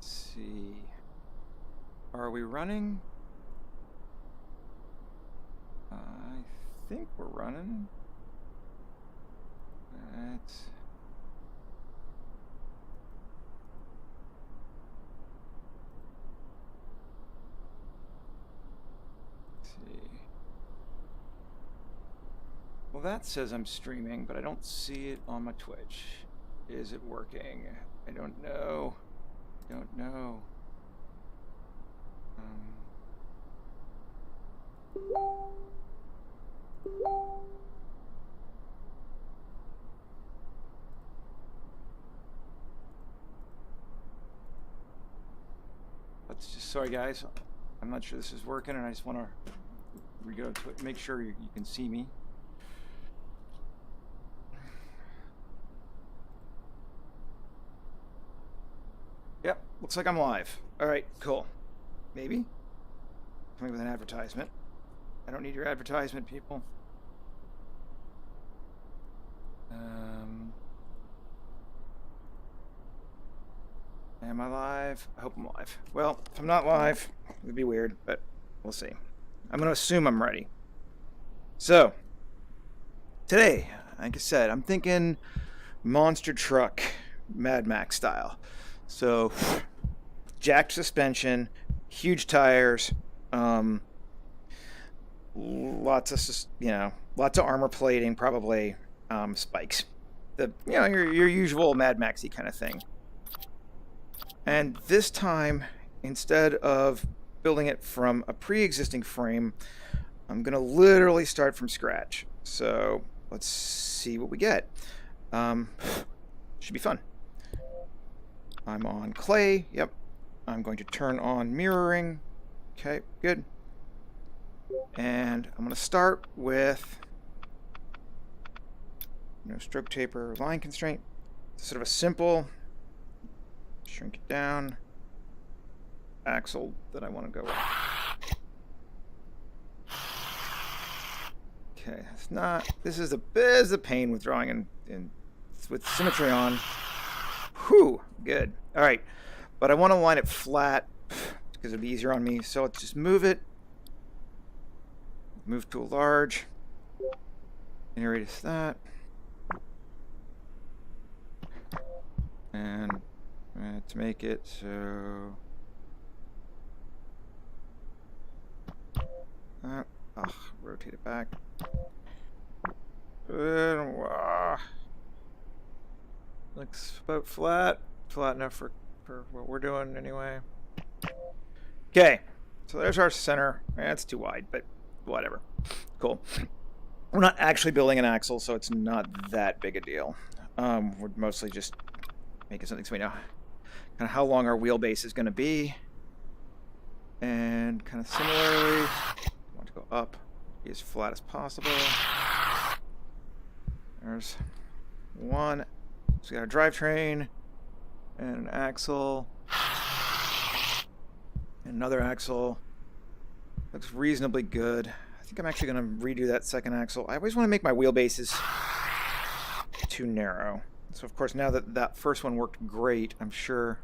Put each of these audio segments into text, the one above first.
Let's see. Are we running? I think we're running. Let's see. Well, that says I'm streaming, but I don't see it on my Twitch. Is it working? I don't know. Don't know. Let's just, sorry guys, I'm not sure this is working, and I just want to make sure you can see me. Yep, looks like I'm live. All right, cool. Maybe coming with an advertisement. I don't need your advertisement, people. Am I live? I hope I'm live. Well, if I'm not live, it would be weird, but we'll see. I'm going to assume I'm ready. So, today, like I said, I'm thinking monster truck, Mad Max style. So, jacked suspension, huge tires, lots of armor plating, probably spikes. Your usual Mad Maxy kind of thing. And this time, instead of building it from a pre-existing frame, I'm going to literally start from scratch. So let's see what we get. Should be fun. I'm on clay. Yep. I'm going to turn on mirroring. Okay, good. And I'm going to start with stroke taper line constraint. Sort of a simple, shrink it down, axle that I want to go with. Okay, it's not, this is the pain with drawing in with symmetry on. Whew, good. All right, but I want to line it flat because it'll be easier on me. So let's just move it. Move to a large. Erase that. And to make it so. Rotate it back. Looks about flat enough for what we're doing anyway. Okay, so there's our center. That's too wide, but whatever. Cool. We're not actually building an axle, so it's not that big a deal. We're mostly just making something so we know kind of how long our wheelbase is going to be. And kind of similarly, I want to go up, be as flat as possible. There's one. So we got a drivetrain and an axle. And another axle. Looks reasonably good. I think I'm actually going to redo that second axle. I always want to make my wheelbases too narrow. So of course now that that first one worked great, I'm sure.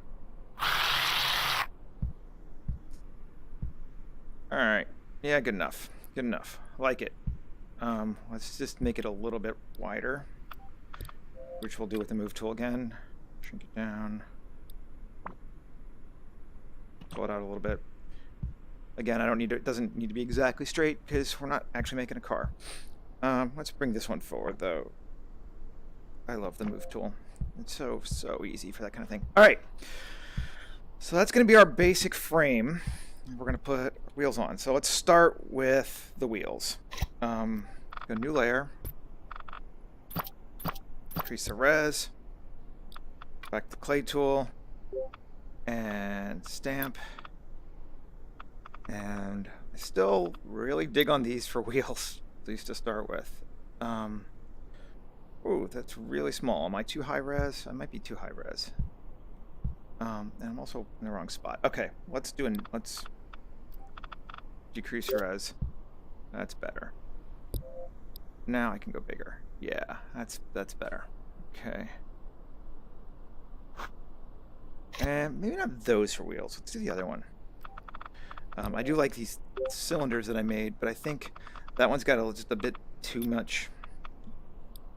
Alright. Yeah, good enough. Good enough. Like it. Let's just make it a little bit wider, which we'll do with the move tool again. Shrink it down. Pull it out a little bit. Again, I don't need to, it doesn't need to be exactly straight because we're not actually making a car. Let's bring this one forward though. I love the move tool. It's so easy for that kind of thing. All right. So that's going to be our basic frame. We're going to put wheels on. So let's start with the wheels. Go new layer. Increase the res. Back to the clay tool. And stamp. And I still really dig on these for wheels, at least to start with. Ooh, that's really small. Am I too high res? I might be too high res. And I'm also in the wrong spot. Okay, let's decrease res. That's better. Now I can go bigger. Yeah, that's better. Okay. And maybe not those for wheels. Let's do the other one. I do like these cylinders that I made, but I think that one's got just a bit too much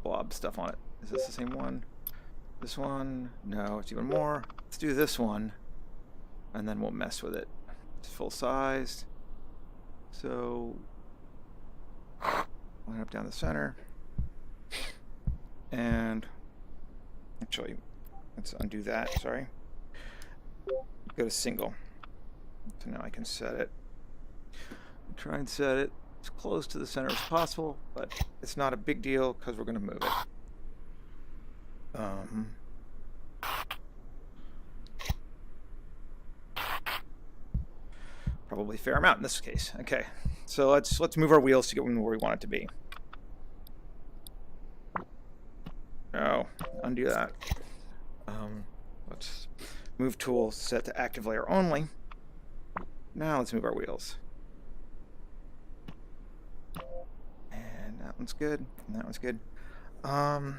blob stuff on it. Is this the same one? This one? No, it's even more. Let's do this one, and then we'll mess with it. It's full sized. So, line up down the center. And, actually, let's undo that, sorry. Go to single. So now I can set it. Try and set it as close to the center as possible, but it's not a big deal because we're going to move it. Probably a fair amount in this case. Okay, so let's move our wheels to get them where we want it to be. Oh, undo that. Let's move tool set to active layer only. Now let's move our wheels. And that one's good. And that one's good. I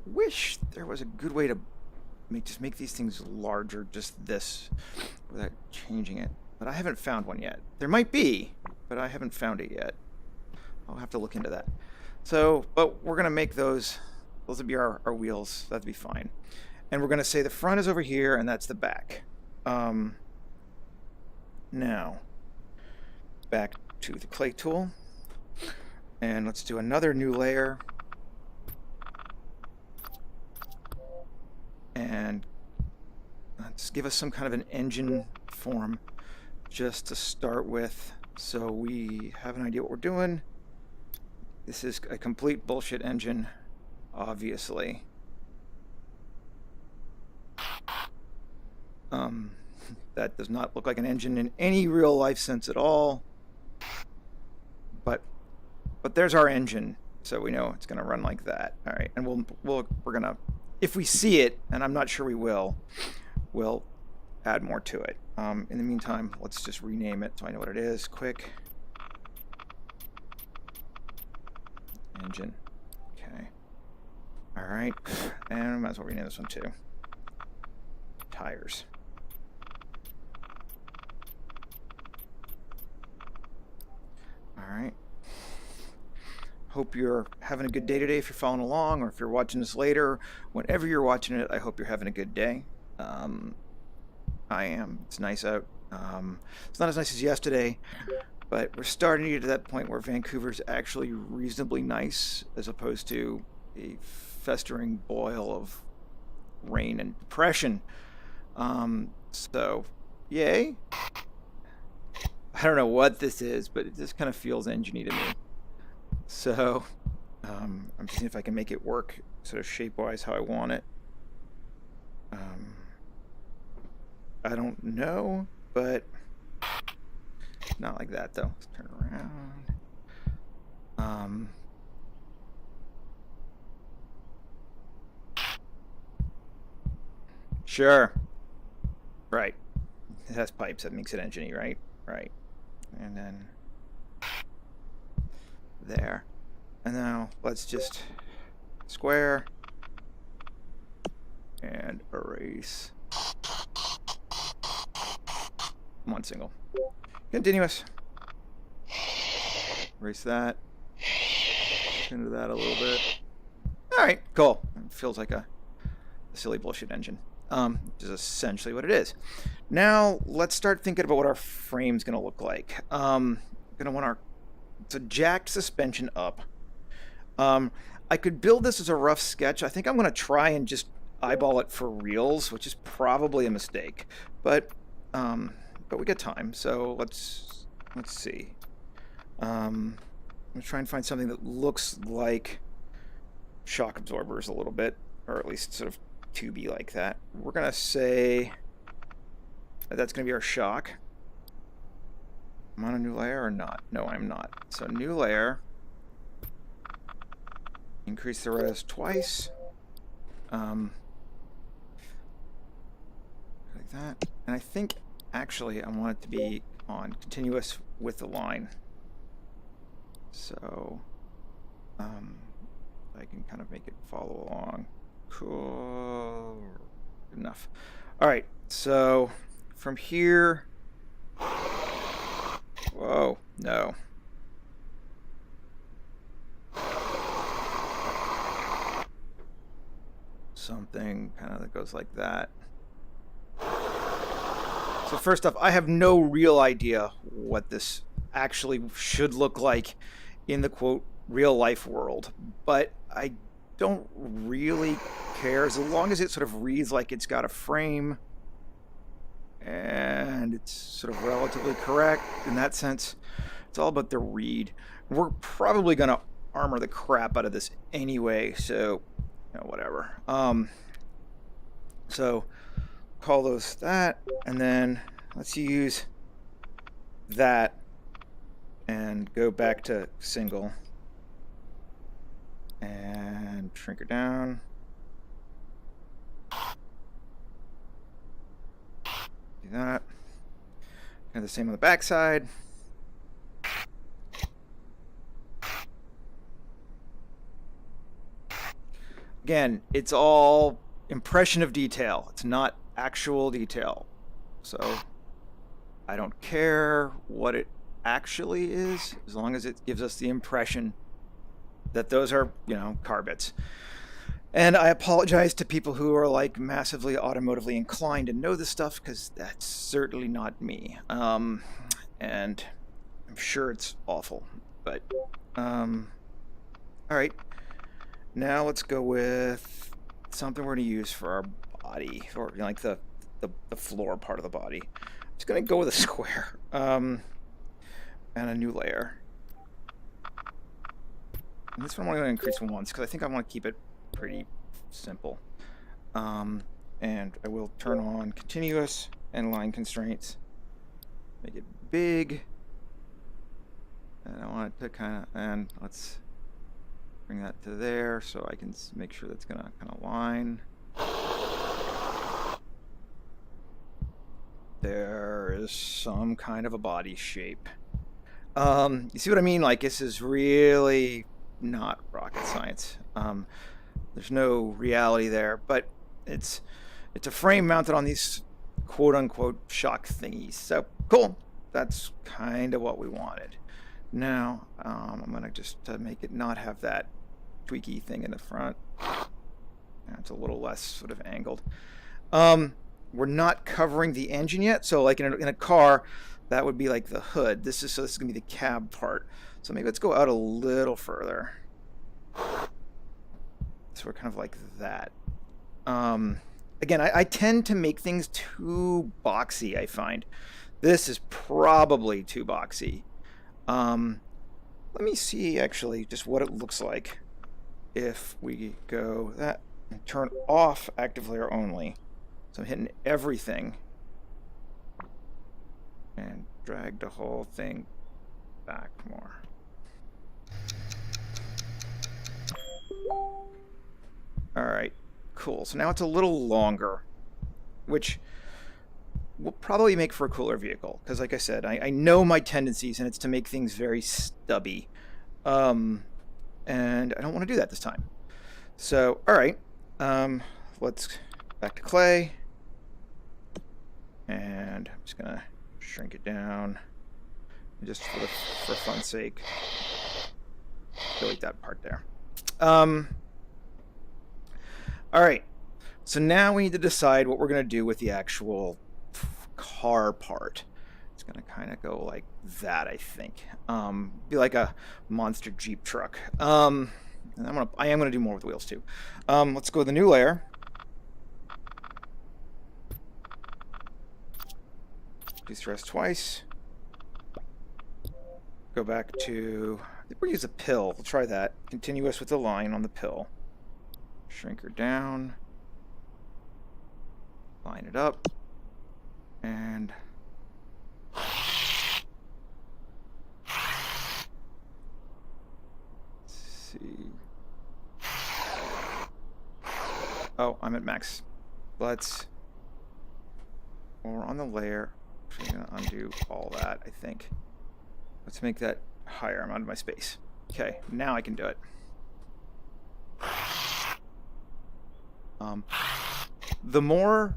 wish there was a good way to just make these things larger, just this, without changing it. But I haven't found one yet. There might be, but I haven't found it yet. I'll have to look into that. So, but we're gonna make those will be our wheels. That'd be fine. And we're gonna say the front is over here and that's the back. Now, back to the clay tool. And let's do another new layer. And let's give us some kind of an engine form just to start with, so we have an idea what we're doing. This is a complete bullshit engine, obviously. That does not look like an engine in any real life sense at all. But there's our engine, so we know it's going to run like that. All right, and we're going to, if we see it, and I'm not sure we will, we'll add more to it. In the meantime, let's just rename it so I know what it is. Quick. Engine. Okay. All right, and I might as well rename this one too. Tires. All right. Hope you're having a good day today if you're following along, or if you're watching this later. Whenever you're watching it, I hope you're having a good day. I am. It's nice out. It's not as nice as yesterday, but we're starting to get to that point where Vancouver's actually reasonably nice, as opposed to a festering boil of rain and depression. So, yay. I don't know what this is, but it just kind of feels engine-y to me. So, I'm seeing if I can make it work sort of shape-wise how I want it. I don't know, but not like that though. Let's turn around. Sure. Right. It has pipes, that makes it engine-y, right? Right. And then there. And now let's just square and erase. One single. Continuous. Erase that. Into that a little bit. Alright, cool. It feels like a silly bullshit engine. Which is essentially what it is. Now let's start thinking about what our frame's gonna look like. Gonna want it's a jacked suspension up. I could build this as a rough sketch. I think I'm gonna try and just eyeball it for reals, which is probably a mistake. But we got time, so let's see. I'm gonna try and find something that looks like shock absorbers a little bit, or at least sort of tubey like that. We're gonna say that's gonna be our shock. I'm on a new layer or not? No, I'm not. So new layer. Increase the res twice. Like that. And I think actually I want it to be on continuous with the line. So I can kind of make it follow along. Cool. Good enough. All right, so from here, whoa, no. Something kind of that goes like that. So first off, I have no real idea what this actually should look like in the quote real life world, but I don't really care as long as it sort of reads like it's got a frame and it's sort of relatively correct in that sense. It's all about the read. We're probably going to armor the crap out of this anyway, so whatever. So call those that, and then let's use that and go back to single and shrink her down. Do that. And the same on the back side. Again, it's all impression of detail. It's not actual detail. So I don't care what it actually is, as long as it gives us the impression that those are, car bits. And I apologize to people who are like massively automotively inclined and know this stuff, because that's certainly not me. And I'm sure it's awful. But, all right. Now let's go with something we're going to use for our body, or like the floor part of the body. I'm just going to go with a square and a new layer. And this one I'm only going to increase once because I think I want to keep it pretty simple. And I will turn on continuous and line constraints. Make it big. And I want it to kind of, and let's bring that to there so I can make sure that's going to kind of line. There is some kind of a body shape. You see what I mean? Like, this is really not rocket science. There's no reality there, but it's a frame mounted on these quote-unquote shock thingies. So, cool. That's kind of what we wanted. Now, I'm going to just make it not have that tweaky thing in the front. It's a little less sort of angled. We're not covering the engine yet, so like in a car, that would be like the hood. This is going to be the cab part. So maybe let's go out a little further. So we're kind of like that. Again, I tend to make things too boxy, I find. This is probably too boxy. Let me see actually just what it looks like if we go that and turn off active layer only. So I'm hitting everything and drag the whole thing back more. All right, cool. So now it's a little longer, which will probably make for a cooler vehicle. Because like I said, I know my tendencies, and it's to make things very stubby. And I don't want to do that this time. So, all right, let's back to clay. And I'm just going to shrink it down. Just for fun's sake. Delete that part there. All right, so now we need to decide what we're going to do with the actual car part. It's going to kind of go like that, I think. Be like a monster Jeep truck. And I am going to do more with wheels too. Let's go with a new layer. Do stress twice. Go back to, I think we'll use a pill. We'll try that. Continuous with the line on the pill. Shrink her down. Line it up. And let's see. Oh, I'm at max. We're on the layer. I'm going to undo all that, I think. Let's make that higher. I'm out of my space. Okay, now I can do it. The more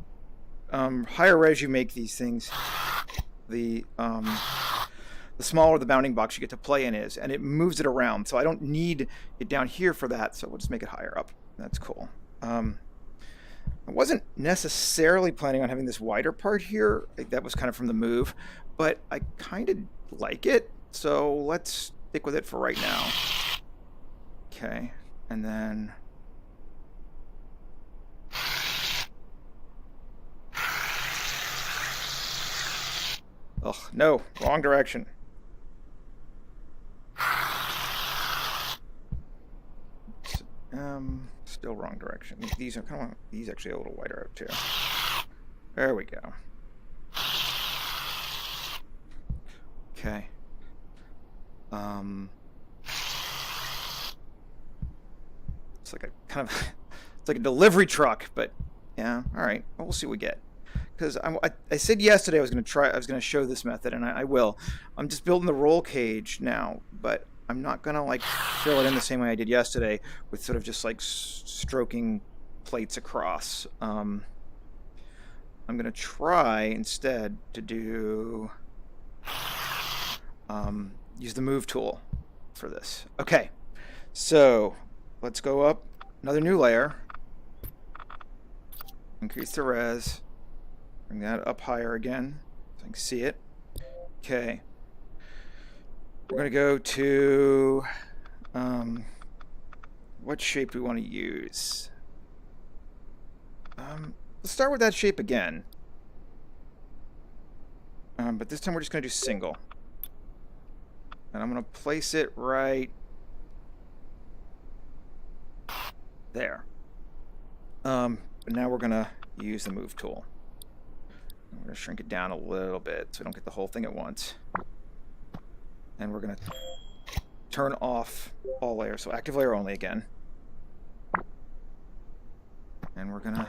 higher res you make these things, the smaller the bounding box you get to play in is, and it moves it around. So I don't need it down here for that, so we'll just make it higher up. That's cool. I wasn't necessarily planning on having this wider part here. That was kind of from the move, but I kind of like it, so let's stick with it for right now. Okay, and then... Ugh, no, wrong direction. Still wrong direction. These are kind of, these actually a little wider out too. There we go. Okay. It's like a kind of, it's like a delivery truck, but yeah, all right. Well, we'll see what we get. Because I said yesterday I was going to show this method, and I will. I'm just building the roll cage now, but I'm not going to like fill it in the same way I did yesterday with sort of just like stroking plates across. I'm going to try instead to do use the move tool for this. Okay, so let's go up another new layer, increase the res. Bring that up higher again so I can see it. Okay. We're going to go to... what shape do we want to use? Let's start with that shape again. But this time we're just going to do single. And I'm going to place it right there. But now we're going to use the move tool. We're going to shrink it down a little bit so we don't get the whole thing at once. And we're going to turn off all layers, so active layer only again. And we're going to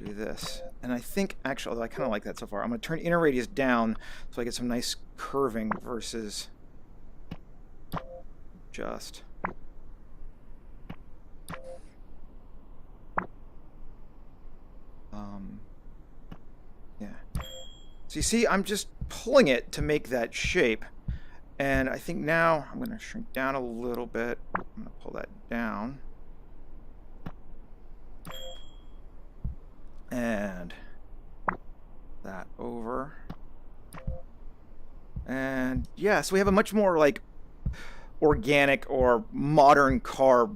do this. And I think, actually, although I kind of like that so far, I'm going to turn inner radius down so I get some nice curving versus just... yeah. So you see, I'm just pulling it to make that shape. And I think now I'm going to shrink down a little bit. I'm going to pull that down. And that over. And yeah, so we have a much more like organic or modern car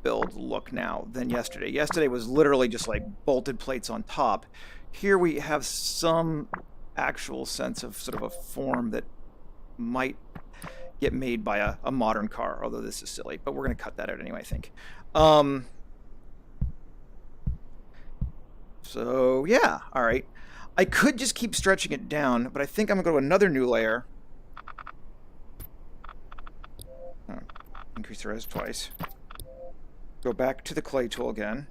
build look now than yesterday. Yesterday was literally just like bolted plates on top. Here we have some actual sense of sort of a form that might get made by a modern car, although this is silly, but we're going to cut that out anyway, I think. So yeah, all right. I could just keep stretching it down, but I think I'm going to go to another new layer. Increase the res twice. Go back to the clay tool again.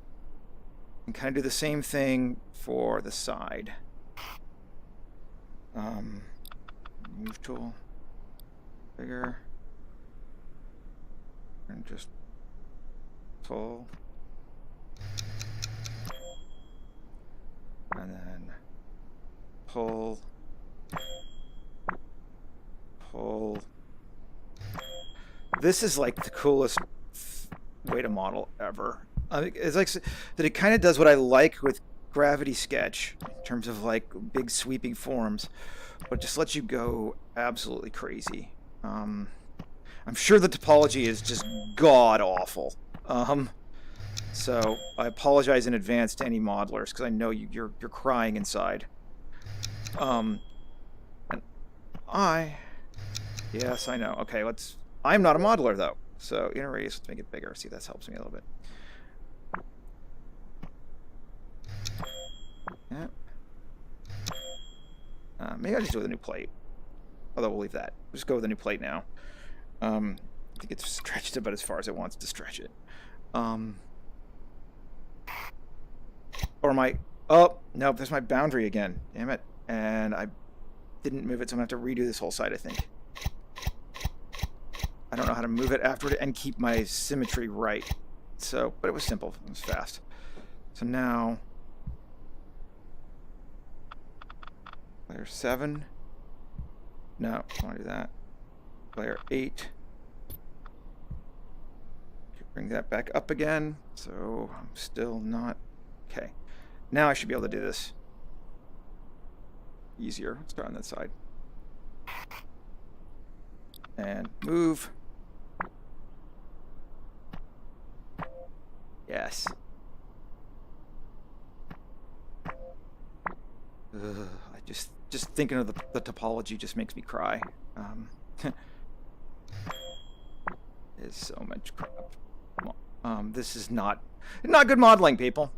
And kind of do the same thing for the side. Move tool. Bigger. And just pull. And then pull. Pull. This is like the coolest way to model ever. It's like that it kind of does what I like with Gravity Sketch in terms of like big sweeping forms, but just lets you go absolutely crazy. I'm sure the topology is just god awful. So I apologize in advance to any modelers because I know you're crying inside. And yes, I know. Okay, I'm not a modeler though, so inner radius, let's make it bigger. See if that helps me a little bit. Yeah. Maybe I'll just do it with a new plate. Although we'll leave that. Just go with a new plate now. I think it's stretched about as far as it wants to stretch it. Or my... Oh, nope, there's my boundary again. Damn it. And I didn't move it, so I'm going to have to redo this whole side, I think. I don't know how to move it afterward and keep my symmetry right. So, but it was simple. It was fast. So now... Layer 7. No, I don't want to do that. Layer 8. Bring that back up again. So I'm still not... Okay. Now I should be able to do this easier. Let's start on that side. And move. Yes. I just thinking of the topology just makes me cry. There's so much crap. This is not good modeling, people.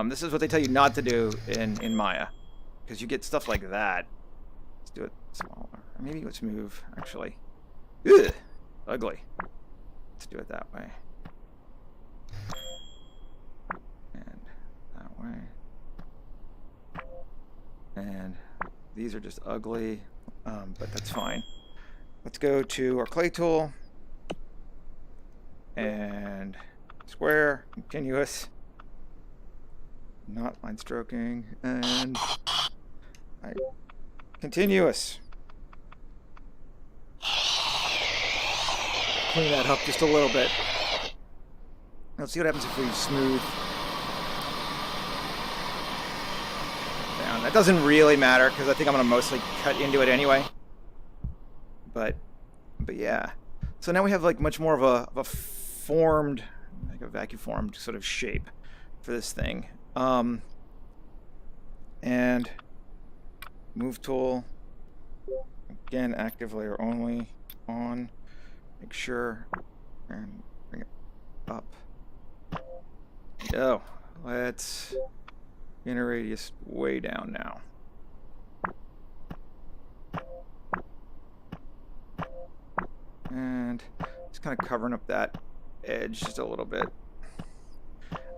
This is what they tell you not to do in Maya, because you get stuff like that. Let's do it smaller. Maybe let's move. Actually, ugh, ugly. Let's do it that way. And that way. And these are just ugly, but that's fine. Let's go to our clay tool and square, continuous, not line stroking, and continuous. Clean that up just a little bit. Let's see what happens if we smooth down. That doesn't really matter because I think I'm going to mostly cut into it anyway. But yeah. So now we have like much more of a formed, like a vacuum formed sort of shape for this thing. And move tool. Again, active layer only on. Make sure and bring it up. Go. Let's inner radius way down now. And just kind of covering up that edge just a little bit.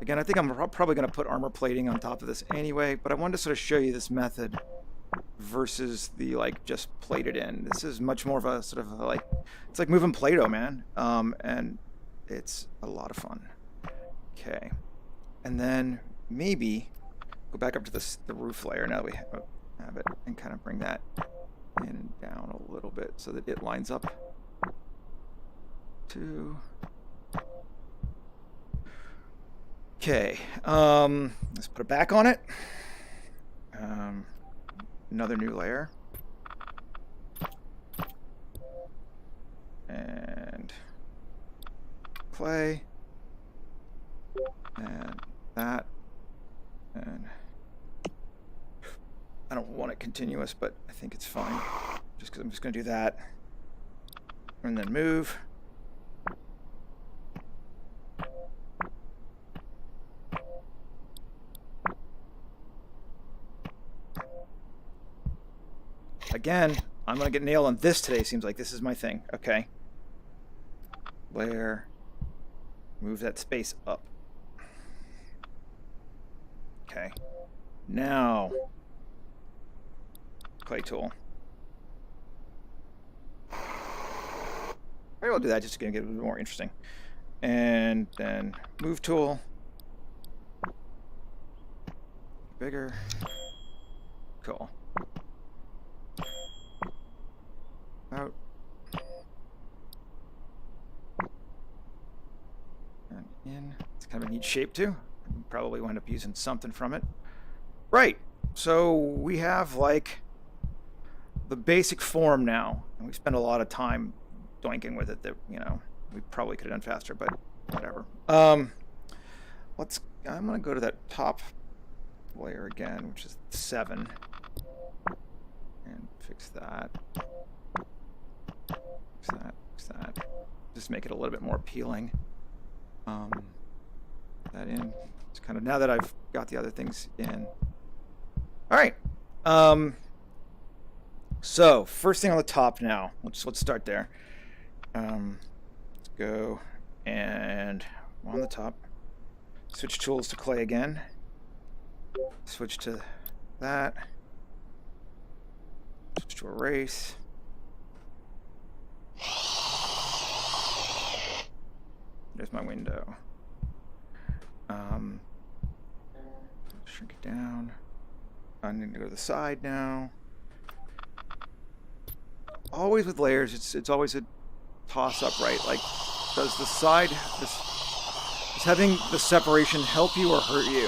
Again, I think I'm probably going to put armor plating on top of this anyway, but I wanted to sort of show you this method versus the like just plated in. This is much more of a sort of like, it's like moving Play-Doh, man. And it's a lot of fun. Okay. And then maybe go back up to the roof layer now that we have it, and kind of bring that in and down a little bit so that it lines up to... Okay, let's put it back on it. Another new layer. And clay. And that. And I don't want it continuous, but I think it's fine. Just because I'm just going to do that. And then move. Again, I'm going to get nailed on this today. Seems like this is my thing. Okay. Layer. Move that space up. Okay. Now, clay tool. Maybe I'll do that just to get it a little more interesting. And then move tool. Bigger. Cool. Out. And in. It's kind of a neat shape too. Probably wind up using something from it. Right. So we have like the basic form now. And we spent a lot of time doinking with it that, you know, we probably could have done faster, but whatever. I'm gonna go to that top layer again, which is 7. And fix that. Fix that. Just make it a little bit more appealing. That in. It's kind of now that I've got the other things in. All right. So first thing on the top now. Let's start there. Let's go and on the top. Switch tools to clay again. Switch to that. Switch to erase. There's my window. Shrink it down. I need to go to the side now. always with layers, it's always a toss-up, right? Like, does the side, does having the separation help you or hurt you?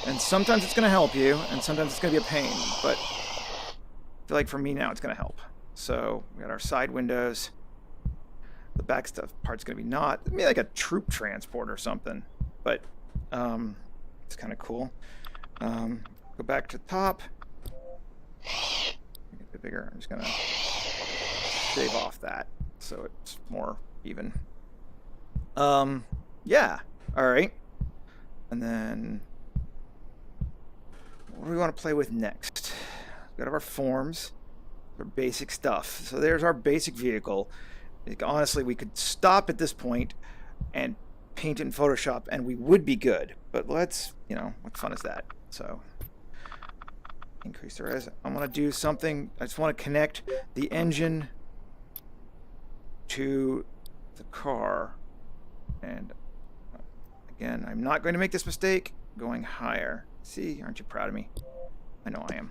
And sometimes it's going to help you, and sometimes it's going to be a pain, but I feel like for me now it's going to help. So we got our side windows. The back stuff part's going to be not, maybe like a troop transport or something, but it's kind of cool. Go back to the top. Make it a bit bigger. I'm just going to shave off that so it's more even. Yeah. All right. And then what do we want to play with next? We've got our forms, our basic stuff. So there's our basic vehicle. Like, honestly, we could stop at this point and paint it in Photoshop and we would be good. But let's, you know, what fun is that? So increase the res. I want to do something. I just want to connect the engine to the car. And again, I'm not going to make this mistake going higher. See, aren't you proud of me? I know I am.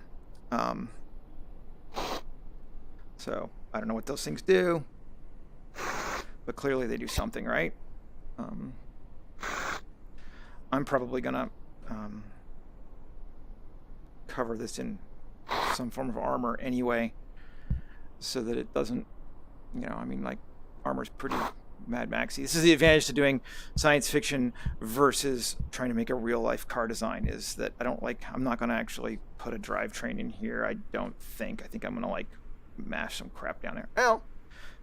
So I don't know what those things do, but clearly they do something, right? I'm probably gonna cover this in some form of armor anyway, so that it doesn't, you know, I mean, like, armor's pretty Mad Maxy. This is the advantage to doing science fiction versus trying to make a real life car design, is that I'm not gonna actually put a drivetrain in here. I think I'm gonna like mash some crap down there. Well,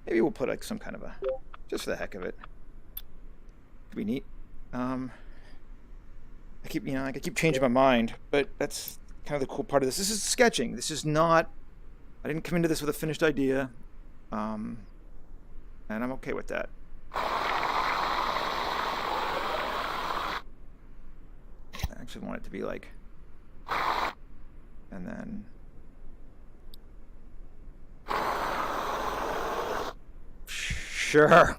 maybe we'll put like some kind of a, just for the heck of it. Could be neat. I keep changing my mind, but that's kind of the cool part of this. This is sketching. This is not, I didn't come into this with a finished idea. And I'm okay with that. I actually want it to be like, and then sure.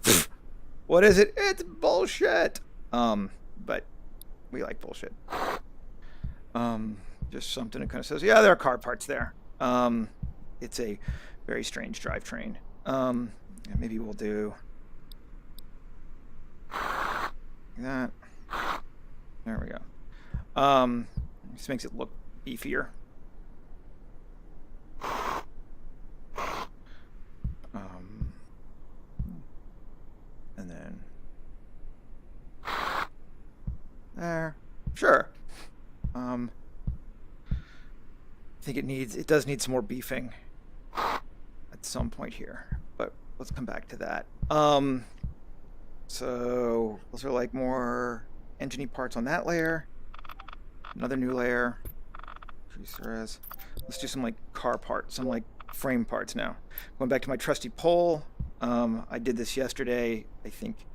What is it? It's bullshit. But we like bullshit. Just something that kind of says, yeah, there are car parts there. It's a very strange drivetrain. Maybe we'll do that. There we go. This makes it look beefier. And then there. Sure. I think it does need some more beefing at some point here, but let's come back to that. So those are like more engine-y parts on that layer. Another new layer. Let's do some like car parts, some like frame parts now. Going back to my trusty pole. I did this yesterday. I think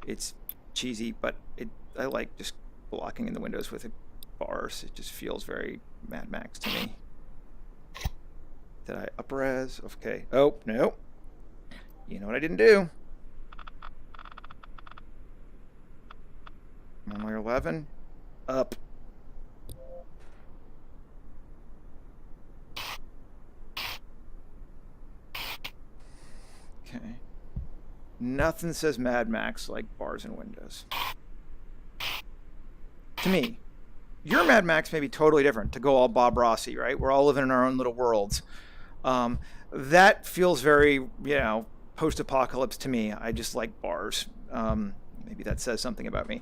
it's cheesy, but I like just blocking in the windows with bars. It just feels very Mad Max to me. Did I up res? Okay. Oh, no. You know what I didn't do? I'm on layer 11. Up. Okay. Nothing says Mad Max like bars and windows. To me. Your Mad Max may be totally different, to go all Bob Rossi, right? We're all living in our own little worlds. That feels very, you know, post-apocalypse to me. I just like bars. Maybe that says something about me.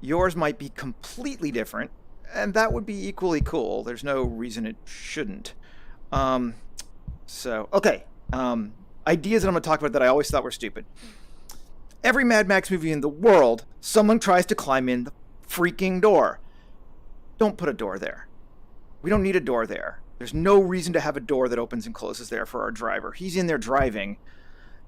Yours might be completely different, and that would be equally cool. There's no reason it shouldn't. So, okay. Ideas that I'm going to talk about that I always thought were stupid. Every Mad Max movie in the world, someone tries to climb in the freaking door. Don't put a door there. We don't need a door there. There's no reason to have a door that opens and closes there for our driver. He's in there driving.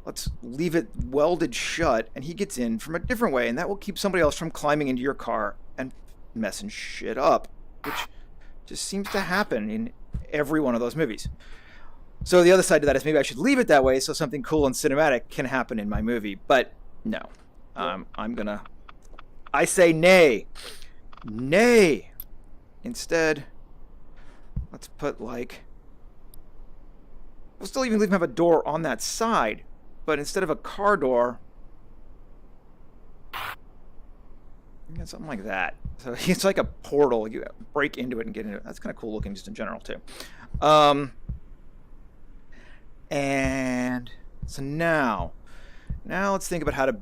Let's leave it welded shut, and he gets in from a different way, and that will keep somebody else from climbing into your car and messing shit up, which just seems to happen in every one of those movies. So the other side to that is maybe I should leave it that way so something cool and cinematic can happen in my movie, but no. I say nay. Nay. Instead, let's put like We'll still even leave him have a door on that side, but instead of a car door, you got something like that. So it's like a portal. You break into it and get into it. That's kind of cool looking just in general too. And so now let's think about how to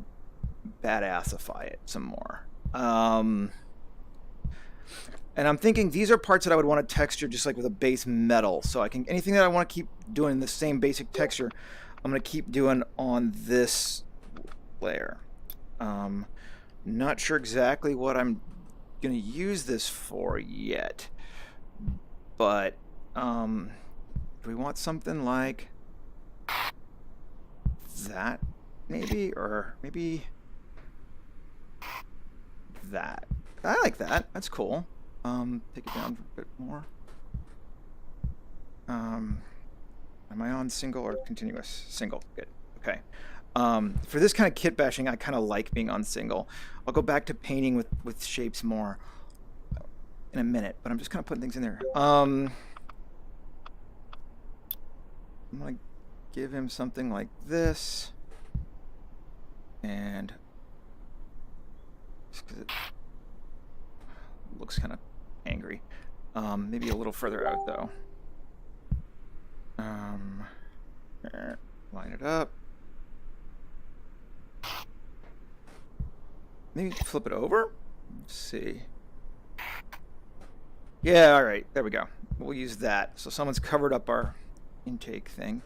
badassify it some more. And I'm thinking these are parts that I would want to texture just like with a base metal. So I can, anything that I want to keep doing the same basic texture, I'm going to keep doing on this layer. Not sure exactly what I'm going to use this for yet, but do we want something like that maybe, or maybe that? I like that. That's cool. Take it down a bit more. Am I on single or continuous? Single. Good. Okay. For this kind of kit bashing, I kind of like being on single. I'll go back to painting with shapes more in a minute, but I'm just kind of putting things in there. I'm going to give him something like this. And just because it looks kind of angry. Maybe a little further out, though. Line it up. Maybe flip it over. Let's see. Yeah, all right. There we go. We'll use that. So someone's covered up our intake thing.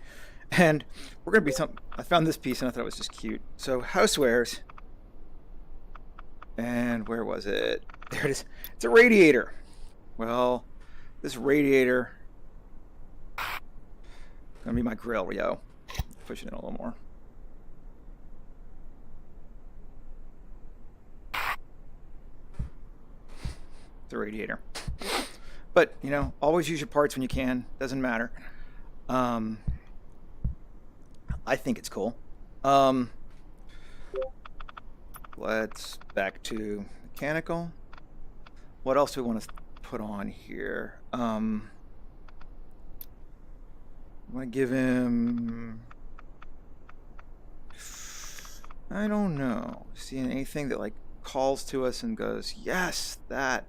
And we're going to be something. I found this piece and I thought it was just cute. So housewares. And where was it? There it is. It's a radiator. Well, this radiator is going to be my grill, yo. Push it in a little more. The radiator. But, you know, always use your parts when you can. Doesn't matter. I think it's cool. Let's back to mechanical. What else do we want to put on here? I want to give him... I don't know. Seeing anything that, like, calls to us and goes, yes, that...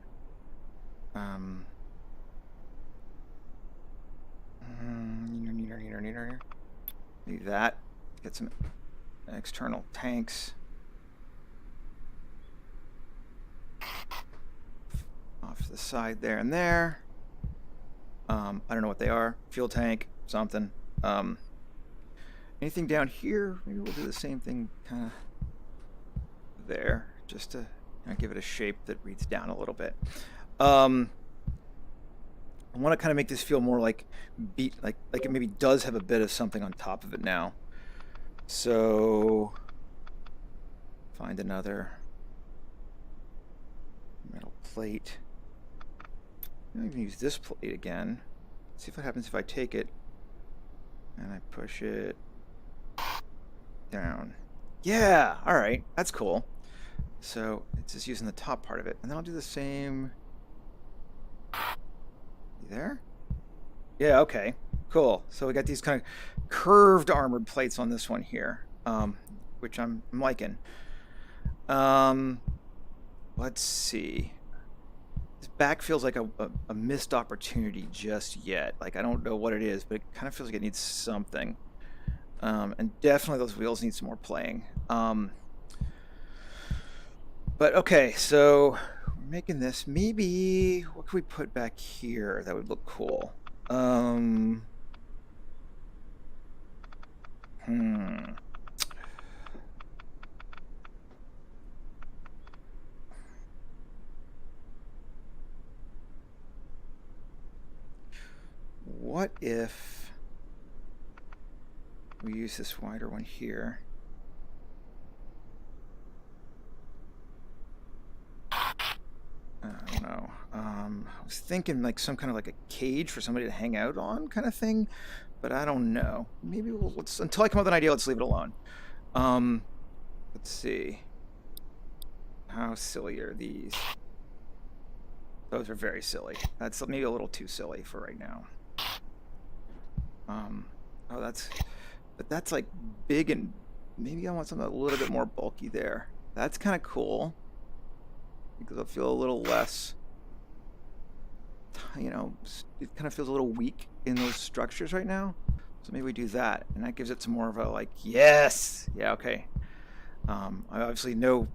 Maybe that. Get some external tanks. Off to the side there and there. I don't know what they are. Fuel tank, something. Anything down here? Maybe we'll do the same thing kind of there, just to give it a shape that reads down a little bit. I want to kind of make this feel more like like it maybe does have a bit of something on top of it now. So find another metal plate. I'm going to use this plate again. See what happens if I take it and I push it down. Yeah, all right, that's cool. So it's just using the top part of it, and then I'll do the same. You there? Yeah, okay, cool. So we got these kind of curved armored plates on this one here, which I'm liking. Let's see. This back feels like a missed opportunity just yet. Like, I don't know what it is, but it kind of feels like it needs something. And definitely those wheels need some more playing. But okay, so we're making this. Maybe what could we put back here that would look cool? What if we use this wider one here? I don't know. I was thinking like some kind of like a cage for somebody to hang out on kind of thing, but I don't know. Maybe let's until I come up with an idea, let's leave it alone. Let's see. How silly are these? Those are very silly. That's maybe a little too silly for right now. Oh, but that's like big, and maybe I want something a little bit more bulky there. That's kind of cool because I'll feel a little less, you know, it kind of feels a little weak in those structures right now. So maybe we do that, and that gives it some more of a like, yes, yeah, okay. I obviously know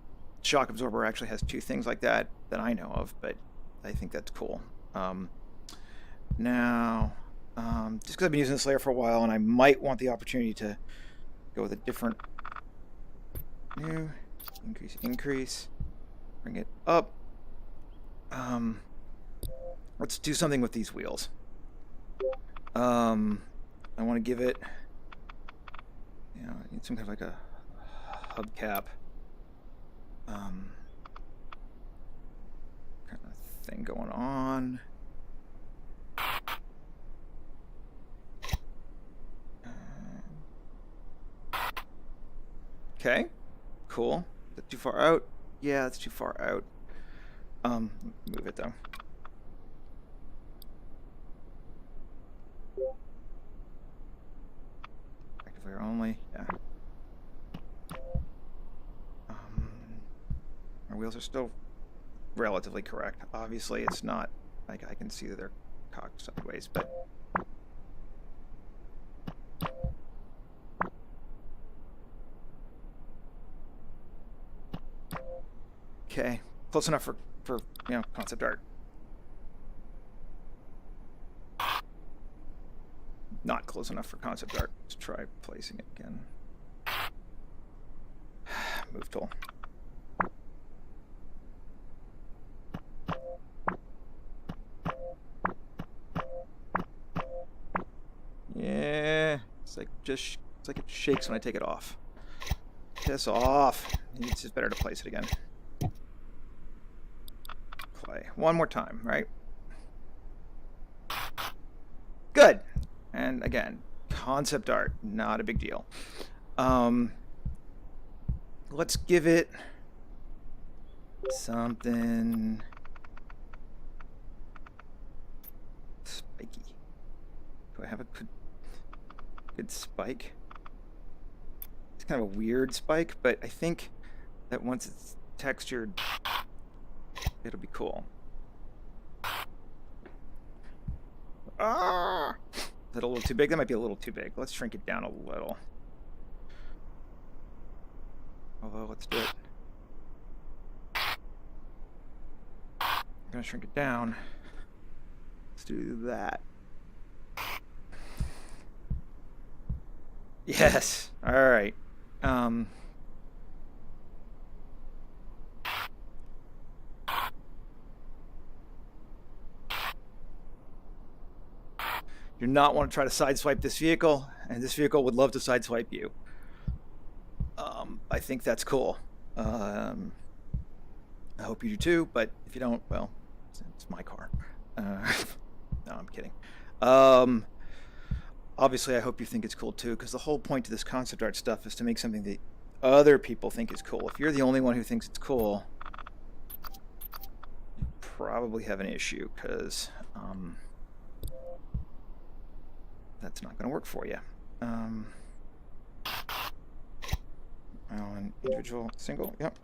shock absorber actually has two things like that I know of, but I think that's cool. Now, just because I've been using this layer for a while, and I might want the opportunity to go with a different new increase, bring it up. Let's do something with these wheels. I want to give it, you know, I need some kind of like a hubcap kind of thing going on. Okay, cool. Is that too far out? Yeah, that's too far out. Move it though. Active layer only, yeah. Our wheels are still relatively correct. Obviously, it's not, like I can see that they're cocked sideways, but okay, close enough for you know, concept art. Not close enough for concept art. Let's try placing it again. Move tool. Yeah, it's like it shakes when I take it off. Piss off. It's just better to place it again. Play one more time, right? Good. And again, concept art, not a big deal. Let's give it something spiky. Do I have a good spike? It's kind of a weird spike, but I think that once it's textured, it'll be cool. Ah! Is that a little too big? That might be a little too big. Let's shrink it down a little. Although, let's do it. I'm gonna shrink it down. Let's do that. Yes. All right. You do not want to try to sideswipe this vehicle, and this vehicle would love to sideswipe you. I think that's cool. I hope you do too, but if you don't, well, it's my car. No, I'm kidding. Obviously, I hope you think it's cool too, because the whole point of this concept art stuff is to make something that other people think is cool. If you're the only one who thinks it's cool, you probably have an issue, because that's not going to work for you. An individual single, yep.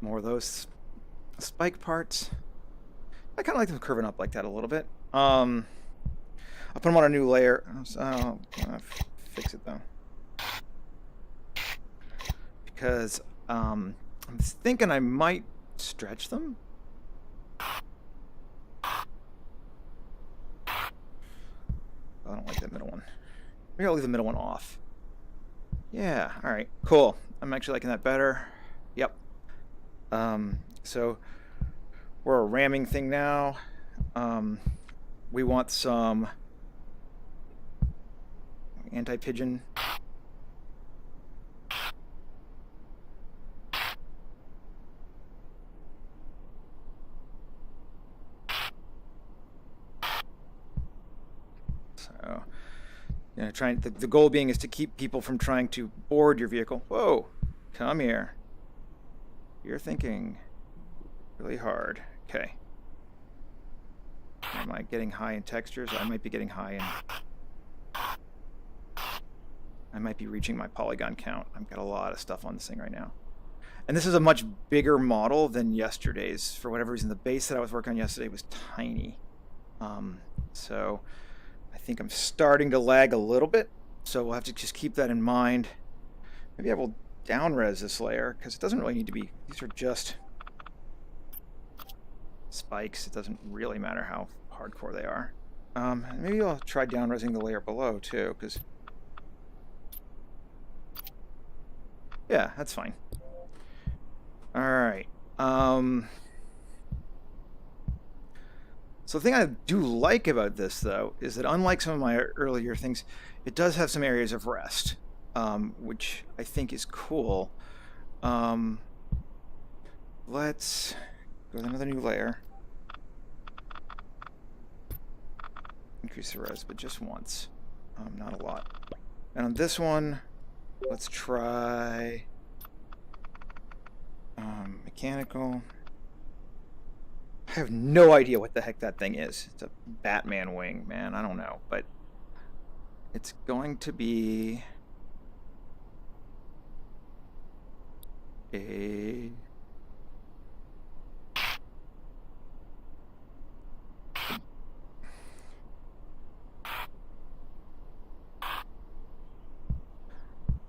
More of those spike parts. I kind of like them curving up like that a little bit. I'll put them on a new layer. I'll fix it though, because I'm thinking I might stretch them. I don't like that middle one. Maybe I'll leave the middle one off. Yeah, all right, cool. I'm actually liking that better. Yep. So we're a ramming thing now. We want some anti-pigeon. So, you know, the goal being is to keep people from trying to board your vehicle. Whoa, come here. You're thinking really hard. Okay. Am I getting high in textures? I might be getting high in... I might be reaching my polygon count. I've got a lot of stuff on this thing right now. And this is a much bigger model than yesterday's. For whatever reason, the base that I was working on yesterday was tiny. So I think I'm starting to lag a little bit. So we'll have to just keep that in mind. Maybe I will down-res this layer, because it doesn't really need to be... These are just spikes. It doesn't really matter how hardcore they are. Maybe I'll try down-resing the layer below, too, because... Yeah, that's fine. All right. So the thing I do like about this, though, is that unlike some of my earlier things, it does have some areas of rest, which I think is cool. Let's go with another new layer. Increase the res, but just once, not a lot. And on this one, let's try mechanical. I have no idea what the heck that thing is. It's a Batman wing, man. I don't know, but it's going to be a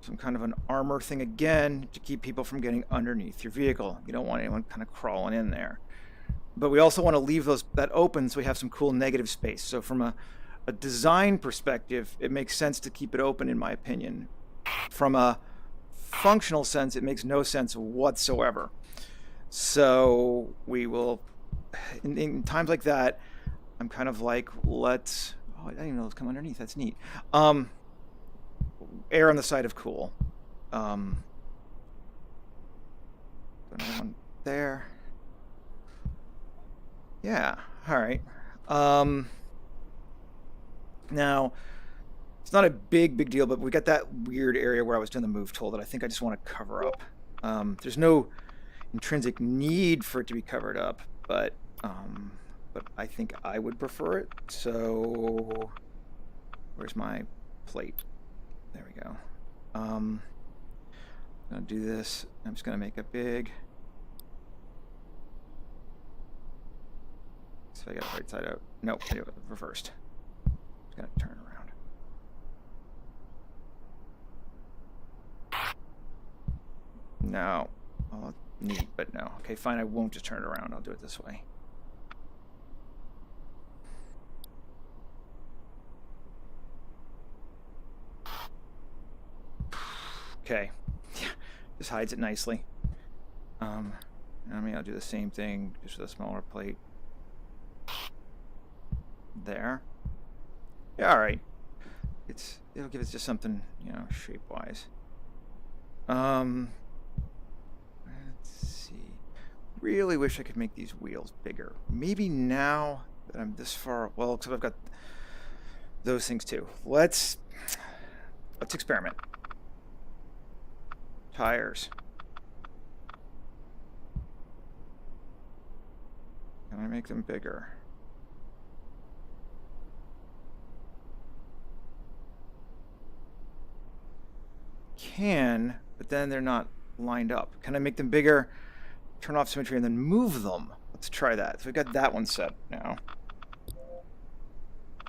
some kind of an armor thing again to keep people from getting underneath your vehicle. You don't want anyone kind of crawling in there. But we also want to leave that open so we have some cool negative space. So from a design perspective, it makes sense to keep it open, in my opinion. From a functional sense, it makes no sense whatsoever. So we will, in times like that, I'm kind of like, let's... Oh, I didn't even know those come underneath. That's neat. Err on the side of cool. Another one there. Yeah, all right. Now, it's not a big deal, but we got that weird area where I was doing the move tool that I think I just want to cover up. There's no intrinsic need for it to be covered up, but I think I would prefer it. So, where's my plate? There we go. I'm gonna do this. I'm just gonna make a big. So I got it right side out. Nope, I do it reversed. Just gonna turn around. No. Oh, neat, but no. Okay, fine, I won't just turn it around. I'll do it this way. Okay. Yeah, just hides it nicely. I mean, I'll do the same thing, just with a smaller plate. There. Yeah, all right. It'll give us just something, you know, shape-wise. Let's see. Really wish I could make these wheels bigger. Maybe now that I'm this far, well, except I've got those things too. Let's experiment. Tires. Can I make them bigger? Can, but then they're not lined up. Can I make them bigger, turn off symmetry, and then move them? Let's try that. So we've got that one set now.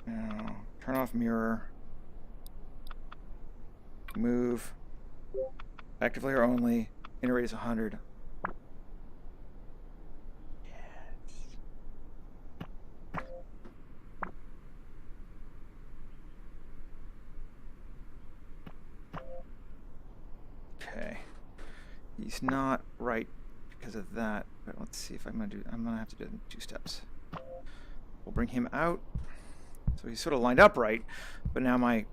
Now, turn off mirror. Move. Active layer only. Inner radius 100. Yes. Okay. He's not right because of that, but let's see if I'm gonna have to do it in 2 steps. We'll bring him out. So he's sort of lined up right, but now my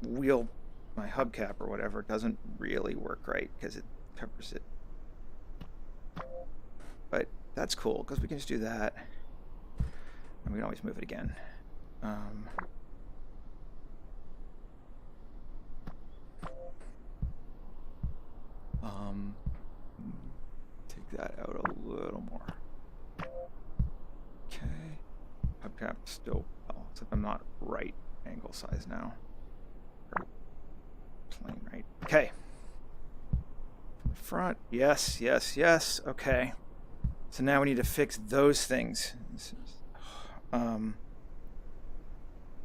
wheel, my hubcap or whatever, doesn't really work right because it covers it. But that's cool because we can just do that, and we can always move it again. Take that out a little more. Okay. Okay, still, well, except I'm not right angle size now. Plane right. Okay. From the front. Yes, yes, yes. Okay. So now we need to fix those things.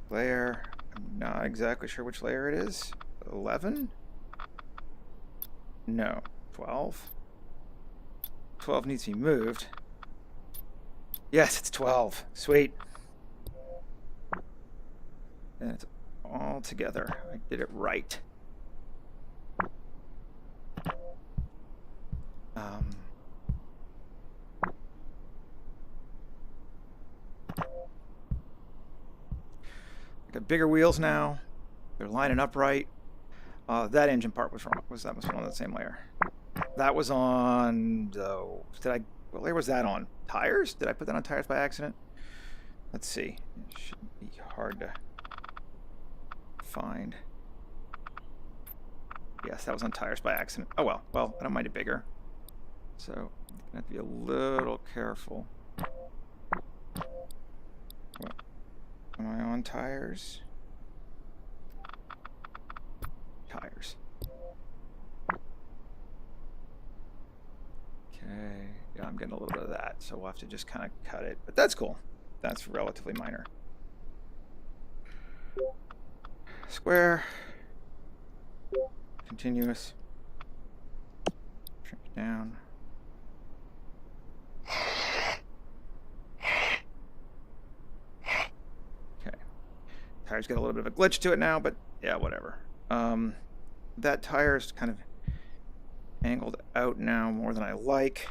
Layer. I'm not exactly sure which layer it is. 11? No. 12? 12 needs to be moved. Yes, it's 12. Sweet. And it's all together. I did it right. I got bigger wheels now. They're lining up right. That engine part was wrong. That was on the same layer. That was on the. What layer was that on? Tires? Did I put that on tires by accident? Let's see. It shouldn't be hard to find. Yes, that was on tires by accident. Oh well. Well, I don't mind it bigger. So I'm gonna have to be a little careful. What? Am I on tires? Tires. Okay. Yeah, I'm getting a little bit of that, so we'll have to just kind of cut it. But that's cool. That's relatively minor. Square. Continuous. Shrink it down. Okay. Tire's got a little bit of a glitch to it now, but yeah, whatever. That tire's kind of angled out now more than I like.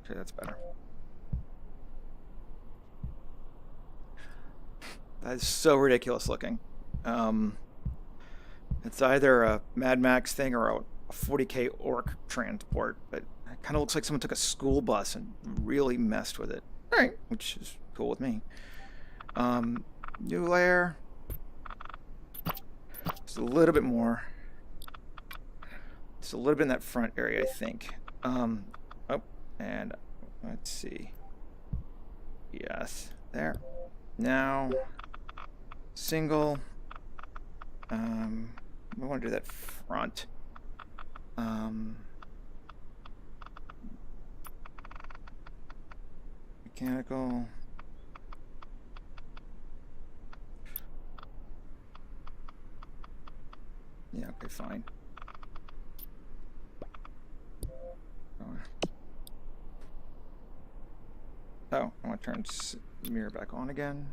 Okay, that's better. That is so ridiculous looking. It's either a Mad Max thing or a 40K orc transport, but it kind of looks like someone took a school bus and really messed with it. All right, which is cool with me. New layer. Just a little bit more. Just a little bit in that front area, I think. Oh, and let's see. Yes, there. Now, single. We want to do that front. Mechanical. Yeah, okay, fine. Oh, I want to turn mirror back on again.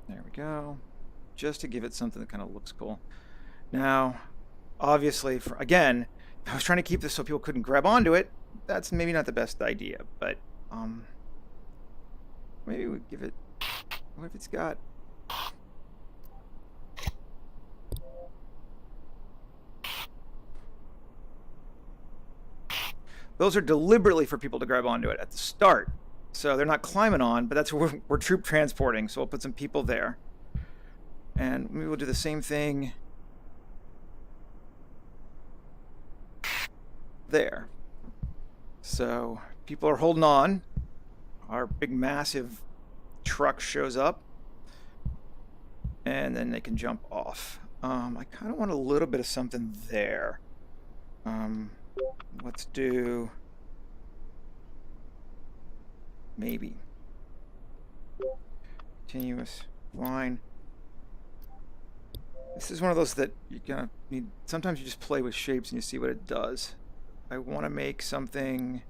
There we go. Just to give it something that kind of looks cool. Now, obviously, again, I was trying to keep this so people couldn't grab onto it. That's maybe not the best idea, but maybe we give it. What if it's got? Those are deliberately for people to grab onto it at the start. So they're not climbing on, but that's where we're troop transporting. So we'll put some people there. And maybe we'll do the same thing there. So people are holding on. Our big massive truck shows up. And then they can jump off. I kind of want a little bit of something there. Let's do maybe continuous line. This is one of those that you gonna need. Sometimes you just play with shapes and you see what it does. I want to make something.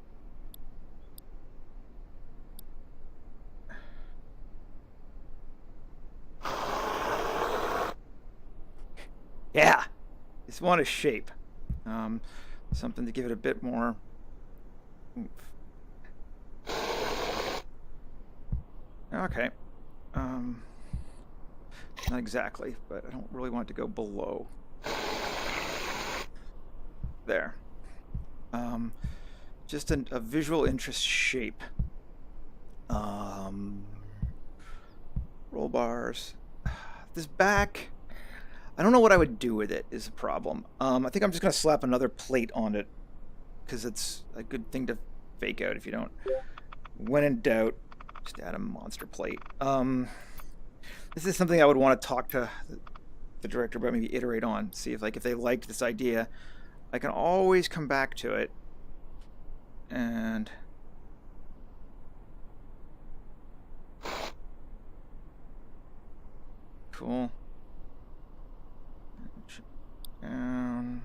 Yeah, just want a shape. Something to give it a bit more oomph. Okay. Not exactly, but I don't really want it to go below. There. Just a visual interest shape. Roll bars. This back, I don't know what I would do with it is the problem. I think I'm just going to slap another plate on it because it's a good thing to fake out if you don't. When in doubt, just add a monster plate. This is something I would want to talk to the director about, maybe iterate on, see if if they liked this idea. I can always come back to it and cool. Down.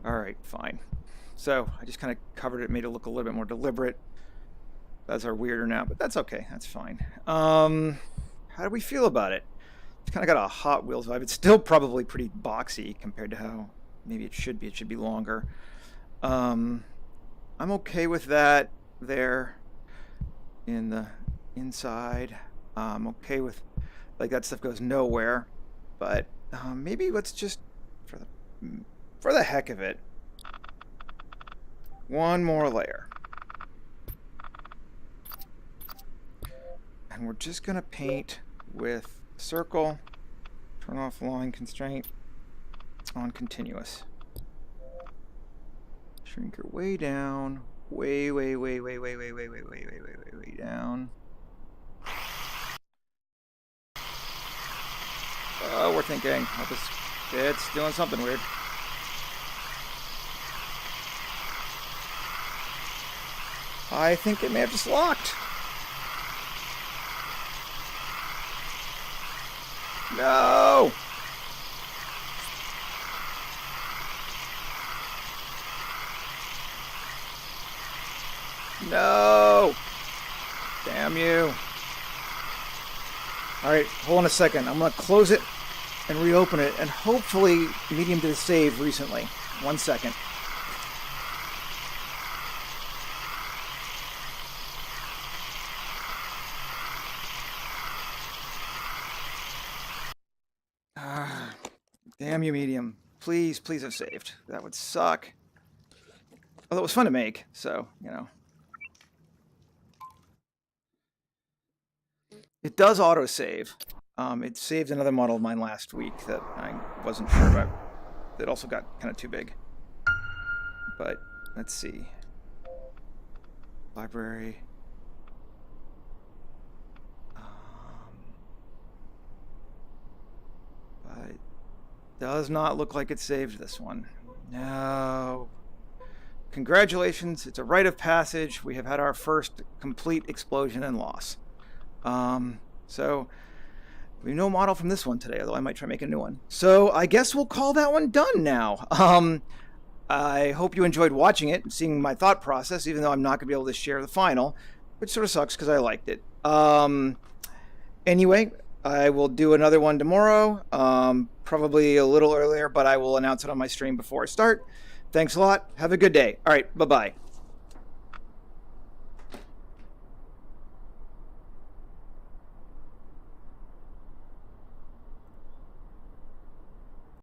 All right, fine. So I just kind of covered it, made it look a little bit more deliberate. That's our weirder now, but that's okay. That's fine. How do we feel about it? It's kind of got a Hot Wheels vibe. It's still probably pretty boxy compared to how maybe it should be. It should be longer. I'm okay with that there in the inside. I'm okay with that stuff goes nowhere, but maybe let's just for the heck of it, one more layer. And we're just going to paint with circle, turn off line constraint on continuous. Shrink her way down, way down. Oh, we're thinking. It's doing something weird. I think it may have just locked. No! No! Damn you. Alright, hold on a second. I'm going to close it and reopen it, and hopefully Medium did a save recently. 1 second. Damn you, Medium. Please have saved. That would suck. Although it was fun to make, so, you know. It does autosave. It saved another model of mine last week that I wasn't sure about. It also got kind of too big. But, let's see. Library. But it does not look like it saved this one. No. Congratulations, it's a rite of passage. We have had our first complete explosion and loss. So we have no model from this one today, although I might try making a new one. So I guess we'll call that one done now. I hope you enjoyed watching it and seeing my thought process, even though I'm not going to be able to share the final, which sort of sucks because I liked it. Anyway, I will do another one tomorrow, probably a little earlier, but I will announce it on my stream before I start. Thanks a lot. Have a good day. All right, bye-bye.